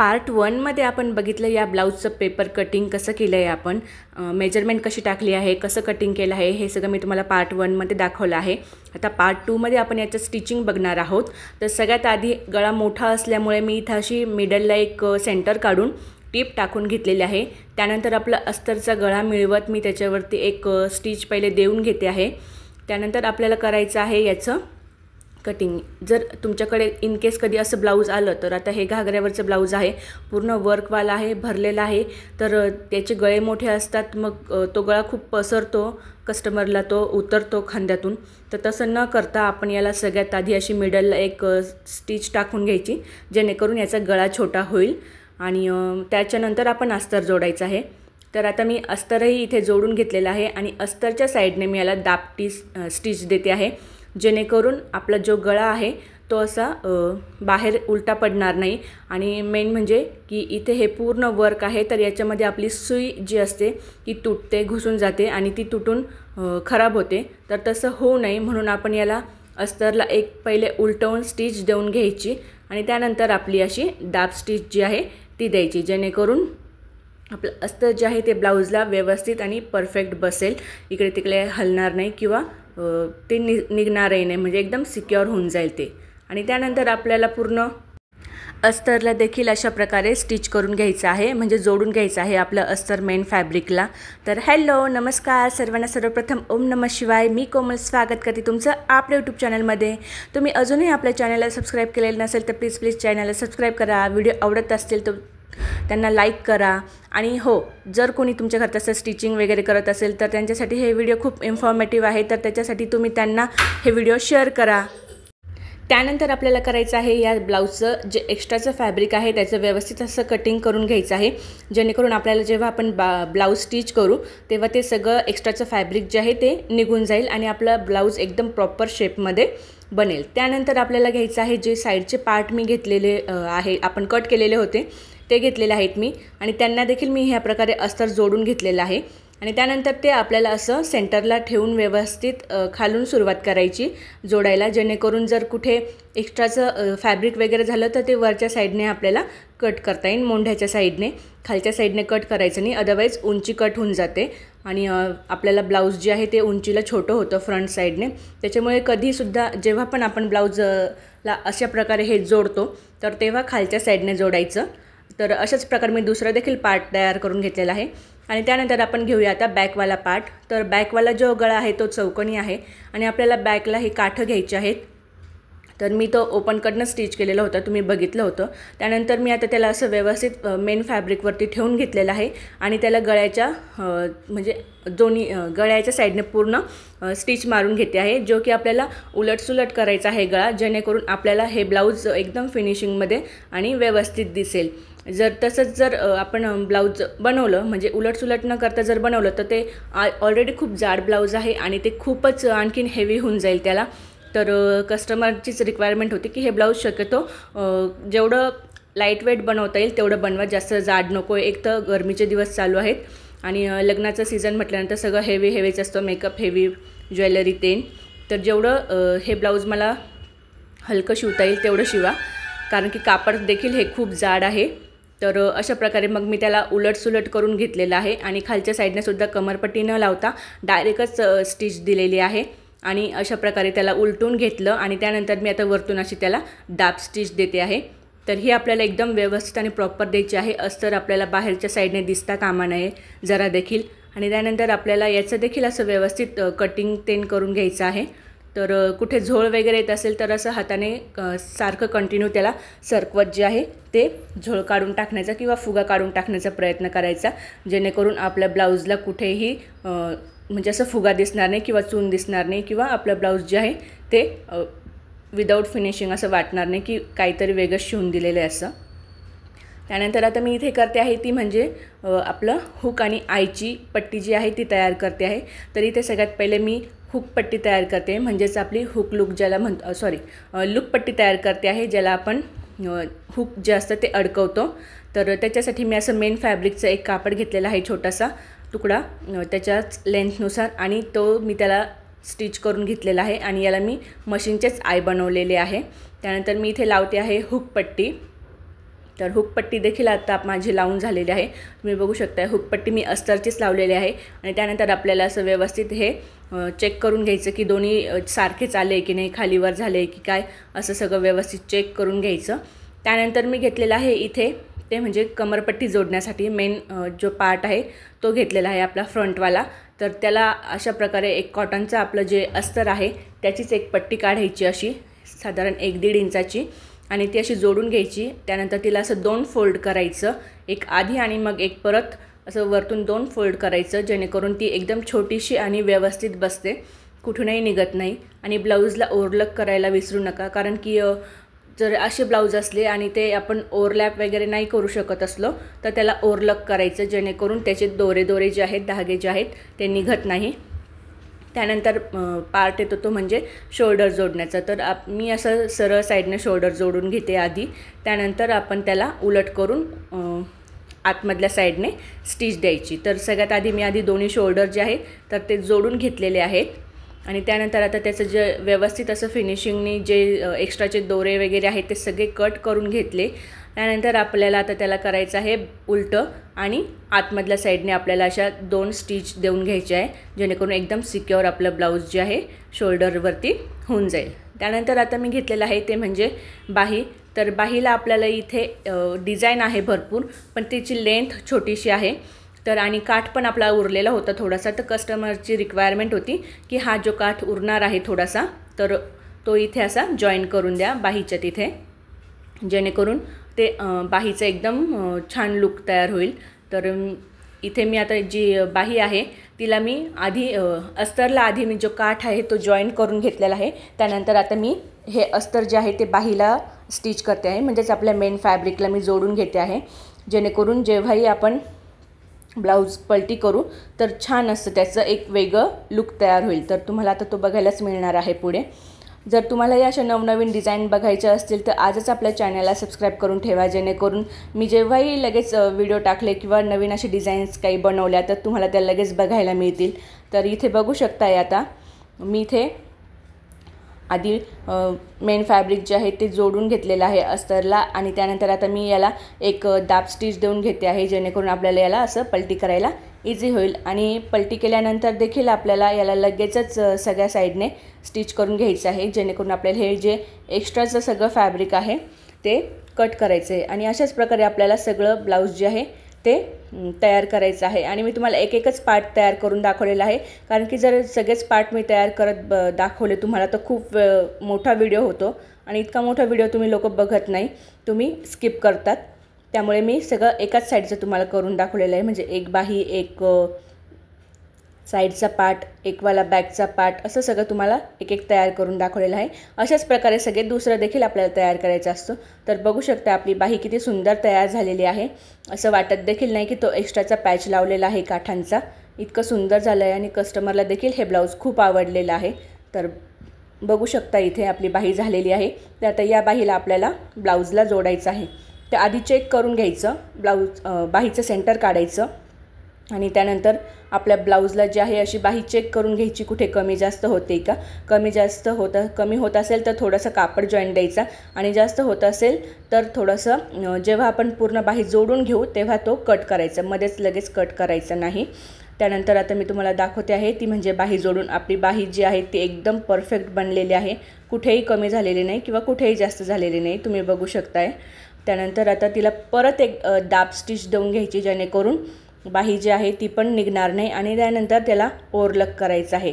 Part 1 मध्ये आपण बघितलं या ब्लाऊजचं पेपर कटिंग कसं केलं आहे, आपण मेजरमेंट कशी टाकली आहे, कसं कटिंग केलं आहे, हे सगळं मी तुम्हाला पार्ट 1 मध्ये दाखवलं आहे। आता पार्ट 2 मध्ये आपण याचं स्टिचिंग बघणार आहोत। तर सगळ्यात आधी गळा मोठा असल्यामुळे मी इथं अशी मिडलला एक सेंटर काढून टिप टाकून घेतलेली आहे। त्यानंतर आपला अस्तरचा गळा मिळवत मी त्याच्यावरती एक स्टिच पहिले देऊन घेते आहे। त्यानंतर आपल्याला करायचं आहे याचं कटिंग। जर तुमच्याकडे इन केस कधी असं ब्लाऊज आलं तर आता हे घागऱ्यावरचं ब्लाऊज आहे, पूर्ण वर्कवाला आहे, भरलेला आहे, तर त्याचे गळे मोठे असतात, मग तो गळा खूप पसरतो, कस्टमरला तो उतरतो खांद्यातून। तर तसं न करता आपण याला सगळ्यात आधी अशी मिडलला एक स्टिच टाकून घ्यायची, जेणेकरून याचा गळा छोटा होईल आणि त्याच्यानंतर आपण अस्तर जोडायचं आहे। तर आता मी अस्तरही इथे जोडून घेतलेला आहे आणि अस्तरच्या साईडने मी याला दापटी स्टिच देते आहे, जेणेकरून आपला जो गळा आहे तो असा बाहेर उलटा पडणार नाही। आणि मेन म्हणजे की इथे हे पूर्ण वर्क आहे, तर याच्यामध्ये आपली सुई जी असते ती तुटते, घुसून जाते आणि ती तुटून खराब होते। तर तसं होऊ नये म्हणून आपण याला अस्तरला एक पहिले उलटवून स्टिच देऊन घ्यायची आणि त्यानंतर आपली अशी दाब स्टिच जी आहे ती द्यायची, जेणेकरून आपलं अस्तर जे आहे ते ब्लाऊजला व्यवस्थित आणि परफेक्ट बसेल, इकडे तिकडे हलणार नाही किंवा ते निघणारही नाही, म्हणजे एकदम सिक्युअर होऊन जाईल ते। आणि त्यानंतर आपल्याला पूर्ण अस्तरला देखील अशा प्रकारे स्टिच करून घ्यायचं आहे, म्हणजे जोडून घ्यायचं आहे आपलं अस्तर मेन फॅब्रिकला। तर हॅलो नमस्कार सर्वांना, सर्वप्रथम ओम नमः शिवाय, मी कोमल स्वागत करते तुमचं आपल्या यूट्यूब चॅनलमध्ये। तुम्ही अजूनही आपल्या चॅनलला सबस्क्राईब केलेलं नसेल तर प्लीज चॅनलला सबस्क्राईब करा, व्हिडिओ आवडत असतील तर त्यांना लाईक करा। आणि हो, जर कोणी तुमच्या घरात असं स्टिचिंग वगैरे करत असेल तर त्यांच्यासाठी हे व्हिडिओ खूप इन्फॉर्मेटिव्ह आहे, तर त्याच्यासाठी तुम्ही त्यांना हे व्हिडिओ शेअर करा। त्यानंतर आपल्याला करायचं आहे या ब्लाऊजचं जे एक्स्ट्राचं फॅब्रिक आहे त्याचं व्यवस्थित असं कटिंग करून घ्यायचं आहे, जेणेकरून आपल्याला जेव्हा आपण ब्लाऊज स्टिच करू तेव्हा ते सगळं एक्स्ट्राचं फॅब्रिक जे आहे ते निघून जाईल आणि आपला ब्लाऊज एकदम प्रॉपर शेपमध्ये बनेल। त्यानंतर आपल्याला घ्यायचं आहे जे साईडचे पार्ट मी घेतलेले आहे, आपण कट केलेले होते ते घेतलेले आहेत मी, आणि त्यांना देखील मी ह्या प्रकारे अस्तर जोडून घेतलेलं आहे। आणि त्यानंतर ते आपल्याला असं सेंटरला ठेवून व्यवस्थित खालून सुरुवात करायची जोडायला, जेणेकरून जर कुठे एक्स्ट्राचं फॅब्रिक वगैरे झालं तर ते वरच्या साईडने आपल्याला कट करता येईल, मोंढ्याच्या साईडने, खालच्या साईडने कट करायचं नाही, अदरवाईज उंची कट होऊन जाते आणि आपल्याला ब्लाऊज जे आहे ते उंचीला छोटं होतं फ्रंट साईडने। त्याच्यामुळे कधीसुद्धा जेव्हा पण आपण ब्लाऊजला अशा प्रकारे हे जोडतो तर तेव्हा खालच्या साईडने जोडायचं। तर अशाच प्रकारे मी दुसरा देखील पार्ट तयार करून घेतलेला आहे। आणि त्यानंतर आपण घेऊया आता बॅकवाला पार्ट। तर बॅकवाला जो गळा आहे तो चौकोनी आहे आणि आपल्याला बॅकला हे काठं घ्यायचे आहेत, तर मी तो ओपनकडनं स्टिच केलेलं होतं, तुम्ही बघितलं होतं। त्यानंतर मी आता त्याला असं व्यवस्थित मेन फॅब्रिकवरती ठेवून घेतलेलं आहे आणि त्याला गळ्याच्या म्हणजे दोन्ही गळ्याच्या साईडने पूर्ण स्टिच मारून घेते आहे, जो की आपल्याला उलटसुलट करायचा आहे गळा, जेणेकरून आपल्याला हे ब्लाऊज एकदम फिनिशिंगमध्ये आणि व्यवस्थित दिसेल। जर तसंच जर आपण ब्लाऊज बनवलं, म्हणजे उलटसुलट न करता जर बनवलं तर ते ऑलरेडी खूप जाड ब्लाऊज आहे आणि ते खूपच आणखीन हेवी होऊन जाईल त्याला। तर कस्टमरचीच रिक्वायरमेंट होती की हे ब्लाऊज शक्यतो जेवढं लाईट वेट बनवता येईल तेवढं बनवा, जास्त जाड नको। एक तर गरमीचे दिवस चालू आहेत आणि लग्नाचं सीझन म्हटल्यानंतर सगळं हेवीच असतं, मेकअप हेवी, ज्वेलरी ते। तर जेवढं हे ब्लाऊज मला हलकं शिवता येईल तेवढं शिवा, कारण की कापड देखील हे खूप जाड आहे। तर अशा प्रकारे मग मी त्याला उलटसुलट करून घेतलेलं आहे आणि खालच्या साईडने सुद्धा कमरपट्टी न लावता डायरेक्टच स्टिच दिलेली आहे आणि अशा प्रकारे त्याला उलटून घेतलं आणि त्यानंतर मी आता वरतून अशी त्याला दाब स्टिच देते आहे। तर ही आपल्याला एकदम व्यवस्थित आणि प्रॉपर द्यायची आहे, अस्तर आपल्याला बाहेरच्या साईडने दिसता कामा नये जरा देखील। आणि त्यानंतर आपल्याला याचं देखील असं व्यवस्थित कटिंग तेन करून घ्यायचं आहे। तर कुठे झोळ वगैरे येत असेल तर असं हाताने सारखं कंटिन्यू त्याला सरकवत जे आहे ते झोळ काढून टाकण्याचा किंवा फुगा काढून टाकण्याचा प्रयत्न करायचा, जेणेकरून आपल्या ब्लाऊजला कुठेही म्हणजे असं फुगा दिसणार नाही किंवा चून दिसणार नाही किंवा आपलं ब्लाऊज जे आहे ते विदाऊट फिनिशिंग असं वाटणार नाही की काहीतरी वेगळं शिवून दिलेलं आहे असं। त्यानंतर आता मी इथे करते आहे ती म्हणजे आपलं हुक आणि आईची पट्टी जी आहे ती तयार करते आहे। तर इथे सगळ्यात पहिले मी हुक पट्टी तयार करते, म्हणजेच आपली हुक लूक ज्याला लूक पट्टी तयार करते आहे, ज्याला आपण हुक जे असतं ते अडकवतो। तर त्याच्यासाठी मी असं मेन फॅब्रिकचं एक कापड घेतलेला आहे, छोटासा तुकडा त्याच्याच लेंथनुसार, आणि तो मी त्याला स्टिच करून घेतलेला आहे आणि याला मी मशीनचेच आय बनवलेले आहे। त्यानंतर मी इथे लावते आहे हुक पट्टी। तर हुकपट्टी देखील आता माझी लावून झालेली आहे. तुम्ही बघू शकता हुकपट्टी मी अस्तरचीच लावलेली आहे. आणि त्यानंतर आपल्याला असं व्यवस्थित हे चेक करून घ्यायचं की दोन्ही सारखेच आले की नाही, खालीवर झाले की काय, असं सगळं व्यवस्थित चेक करून घ्यायचं. त्यानंतर मी घेतलेला आहे इथे ते म्हणजे कमरपट्टी जोडण्यासाठी मेन जो पार्ट आहे तो घेतलेला आहे आपला फ्रंटवाला. तर त्याला अशा प्रकारे एक कॉटनचं आपलं जे अस्तर आहे त्याचीच एक पट्टी काढायची अशी साधारण 1-1.5 इंचाची आणि ती अशी जोडून घ्यायची. त्यानंतर तिला असं 2 फोल्ड करायचं, एक आधी आणि मग एक परत असं वरतून 2 फोल्ड करायचं, जेणेकरून ती एकदम छोटीशी आणि व्यवस्थित बसते, कुठूनही निघत नाही. आणि ब्लाऊजला ओव्हरलॅप करायला विसरू नका, कारण की जर असे ब्लाऊज असले आणि ते आपण ओव्हरलॅप वगैरे नाही करू शकत असलो तर त्याला ओव्हरलॅप करायचं, जेणेकरून त्याचे दोरे जे आहेत, धागे जे आहेत ते निघत नाही. त्यानंतर पार्ट येतो तो म्हणजे शोल्डर जोडण्याचा. तर मी असं सरळ साईडने शोल्डर जोडून घेते आधी, त्यानंतर आपण त्याला उलट करून आतमधल्या साईडने स्टिच द्यायची. तर सगळ्यात आधी मी दोन्ही शोल्डर जे आहेत तर ते जोडून घेतलेले आहेत. आणि त्यानंतर आता त्याचं जे व्यवस्थित असं फिनिशिंगनी जे एक्स्ट्राचे दोरे वगैरे आहेत ते सगळे कट करून घेतले. त्यानंतर आपल्याला आता त्याला करायचं आहे उलटं आणि आतमधल्या साईडने आपल्याला अशा 2 स्टिच देऊन घ्यायचे आहे, जेणेकरून एकदम सिक्युअर आपलं ब्लाऊज जे आहे शोल्डरवरती होऊन जाईल. त्यानंतर आता मी घेतलेलं आहे ते म्हणजे बाही. तर बाहीला आपल्याला इथे डिझाईन आहे भरपूर, पण त्याची लेंथ छोटीशी आहे. तर आणि काठ पण आपला उरलेला होता थोडासा, तर कस्टमरची रिक्वायरमेंट होती की हा जो काठ उरणार आहे थोडासा तर तो इथे असा जॉईन करून द्या बाहीच्या तिथे, जेणेकरून ते बाहीचं एकदम छान लुक तयार होईल. तर इथे मी आता जी बाही आहे तिला मी आधी अस्तरला आधी मी जो काठ आहे तो जॉईन करून घेतलेला आहे. त्यानंतर आता मी हे अस्तर जे आहे ते बाहीला स्टिच करते आहे, म्हणजेच आपल्या मेन फॅब्रिकला मी जोडून घेते आहे, जेणेकरून जेव्हाही आपण ब्लाऊज पलटी करू तर छान असतं, त्याचं एक वेगळं लुक तयार होईल. तर तुम्हाला आता तो बघायलाच मिळणार आहे पुढे. जर तुम्हाला या अशा नवनवीन डिझाईन बघायच्या असतील तर आजच आपल्या चॅनलला सबस्क्राईब करून ठेवा, जेणेकरून मी जेव्हाही लगेच व्हिडिओ टाकले किंवा नवीन असे डिझाईन्स काही बनवल्या तर तुम्हाला त्या लगेच बघायला मिळतील. तर इथे बघू शकताय आता मी इथे आधी मेन फॅब्रिक जे आहे ते जोडून घेतलेलं आहे अस्तरला. आणि त्यानंतर आता मी याला एक दाब स्टिच देऊन घेते आहे, जेणेकरून आपल्याला याला असं पलटी करायला इझी होईल. आणि पलटी केल्यानंतर देखील आपल्याला याला लगेचच सगळ्या साईडने स्टिच करून घ्यायचं आहे, जेणेकरून आपल्याला हे जे एक्स्ट्राचं सगळं फॅब्रिक आहे ते कट करायचं आहे. आणि अशाच प्रकारे आपल्याला सगळं ब्लाऊज जे आहे ते तयार करायचं आहे. आणि मी तुम्हाला एकच पार्ट तयार करून दाखवलेला आहे, कारण की जर सगळेच पार्ट मी तयार करत दाखवले तुम्हाला तर खूप मोठा व्हिडिओ होतो आणि इतका मोठा व्हिडिओ तुम्ही लोक बघत नाही, तुम्ही स्किप करतात. त्यामुळे मी सगळं एकाच साईडचं तुम्हाला करून दाखवलेलं आहे, म्हणजे एक बाही, एक साईडचा पार्ट, एकवाला बॅकचा पार्ट, असं सगळं तुम्हाला एक तयार करून दाखवलेलं आहे. अशाच प्रकारे सगळे दुसरं देखील आपल्याला तयार करायचं असतं. तर बघू शकता आपली बाही किती सुंदर तयार झालेली आहे. असं वाटत देखील नाही की तो एक्स्ट्राचा पॅच लावलेला आहे काठांचा, इतकं सुंदर झालं आहे आणि कस्टमरला देखील हे ब्लाऊज खूप आवडलेलं आहे. तर बघू शकता इथे आपली बाही झालेली आहे. तर आता या बाहीला आपल्याला ब्लाऊजला जोडायचं आहे. तर आधी चेक करून घ्यायचं ब्लाऊज, बाहीचं सेंटर काढायचं आणि त्यानंतर आपल्या ब्लाऊजला जे आहे अशी बाही चेक करून घ्यायची, कुठे कमी जास्त होते का. कमी होत असेल तर थोडंसं कापड जॉईंट द्यायचा आणि जास्त होत असेल तर थोडंसं जेव्हा आपण पूर्ण बाही जोडून घेऊ तेव्हा तो कट करायचा, मध्येच लगेच कट करायचा नाही. त्यानंतर आता मी तुम्हाला दाखवते आहे ती म्हणजे बाही जोडून आपली बाही जी आहे ती एकदम परफेक्ट बनलेली आहे, कुठेही कमी झालेली नाही किंवा कुठेही जास्त झालेली नाही, तुम्ही बघू शकताय. त्यानंतर आता तिला परत एक दाब स्टिच देऊन घ्यायची, जेणेकरून बाही जी आहे ती पण निघणार नाही. आणि त्यानंतर त्याला ओव्हरलक करायचं आहे.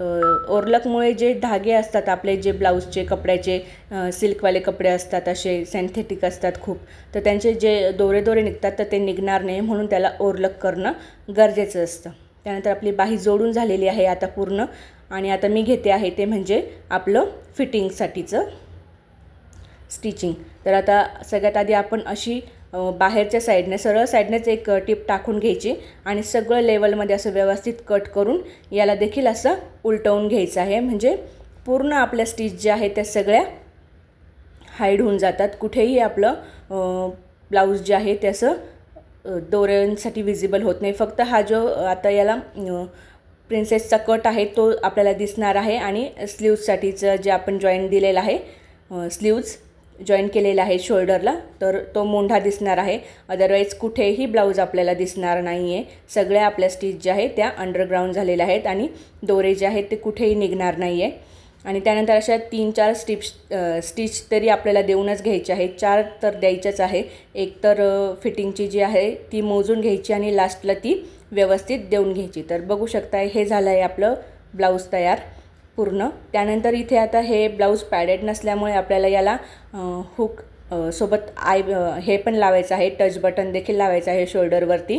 ओव्हरलकमुळे जे धागे असतात आपले, जे ब्लाऊजचे कपड्याचे सिल्कवाले कपडे असतात असे सिंथेटिक असतात खूप, तर त्यांचे जे दोरे निघतात तर ते निघणार नाही, म्हणून त्याला ओव्हरलक करणं गरजेचं असतं. त्यानंतर आपली बाही जोडून झालेली आहे आता पूर्ण. आणि आता मी घेते आहे ते म्हणजे आपलं फिटिंगसाठीचं स्टिचिंग. तर आता सगळ्यात आधी आपण अशी बाहेरच्या साईडने सरळ साईडनेच एक टिप टाकून घ्यायची आणि सगळं लेवलमध्ये असं व्यवस्थित कट करून याला देखील असं उलटवून घ्यायचं आहे, म्हणजे पूर्ण आपल्या स्टिच ज्या आहेत त्या सगळ्या हाईड होऊन जातात, कुठेही आपलं ब्लाऊज जे आहे ते असं दोऱ्यांसाठी विजिबल होत नाही. फक्त हा जो आता याला प्रिन्सेसचा कट आहे तो आपल्याला दिसणार आहे आणि स्लीव्जसाठीचं जे आपण जॉईंट दिलेलं आहे स्लीव्ज जॉईन केलेला आहे शोल्डरला, तर तो मोंढा दिसणार आहे. अदरवाईज कुठेही ब्लाऊज आपल्याला दिसणार नाही आहे. सगळ्या आपल्या स्टिच ज्या आहेत त्या अंडरग्राऊंड झालेल्या आहेत आणि दोरे जे आहेत ते कुठेही निघणार नाही आहे. आणि त्यानंतर अशा 3-4 स्टिच तरी आपल्याला देऊनच घ्यायचे आहेत. 4 तर द्यायचंच आहे. एक तर फिटिंगची जी आहे ती मोजून घ्यायची आणि लास्टला ती व्यवस्थित देऊन घ्यायची. तर बघू शकता हे झालं आहे आपलं ब्लाऊज तयार पूर्ण. त्यानंतर इथे आता हे ब्लाऊज पॅडेड नसल्यामुळे आपल्याला याला हुक सोबत हे पण लावायचं आहे, टच बटन देखील लावायचं आहे शोल्डरवरती.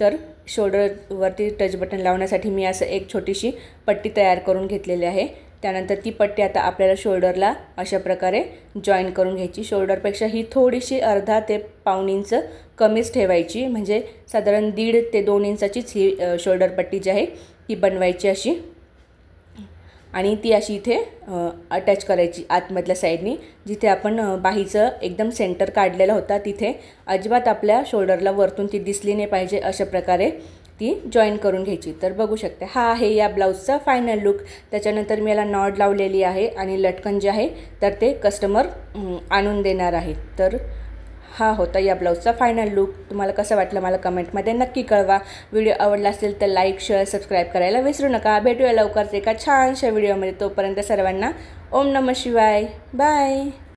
तर शोल्डरवरती टच बटन लावण्यासाठी मी असं एक छोटीशी पट्टी तयार करून घेतलेली आहे. त्यानंतर ती पट्टी आता आपल्याला शोल्डरला अशा प्रकारे जॉईन करून घ्यायची. शोल्डरपेक्षा ही थोडीशी अर्धा ते पाऊण इंच कमीच ठेवायची, म्हणजे साधारण 1.5 ते 2 इंचाचीच ही शोल्डर पट्टी जी आहे ती बनवायची अशी. आणि ती अशी इथे अटॅच करायची आतमधल्या साईडनी, जिथे आपण बाहीचं एकदम सेंटर काढलेला होता तिथे. अजिबात आपल्या शोल्डरला वरतून ती दिसली नाही पाहिजे, अशा प्रकारे ती जॉईन करून घ्यायची. तर बघू शकते हा आहे या ब्लाऊजचा फायनल लुक. त्याच्यानंतर मी याला नॉट लावलेली आहे आणि लटकन जे आहे तर ते कस्टमर आणून देणार आहे. तर हा होता या ब्लाऊजचा फायनल लुक. तुम्हाला कसं वाटलं मला कमेंटमध्ये नक्की कळवा. व्हिडिओ आवडला असेल तर लाईक, शेअर, सबस्क्राईब करायला विसरू नका. भेटूया लवकरच एका छानशा व्हिडिओमध्ये. तोपर्यंत सर्वांना ओम नमः शिवाय. बाय.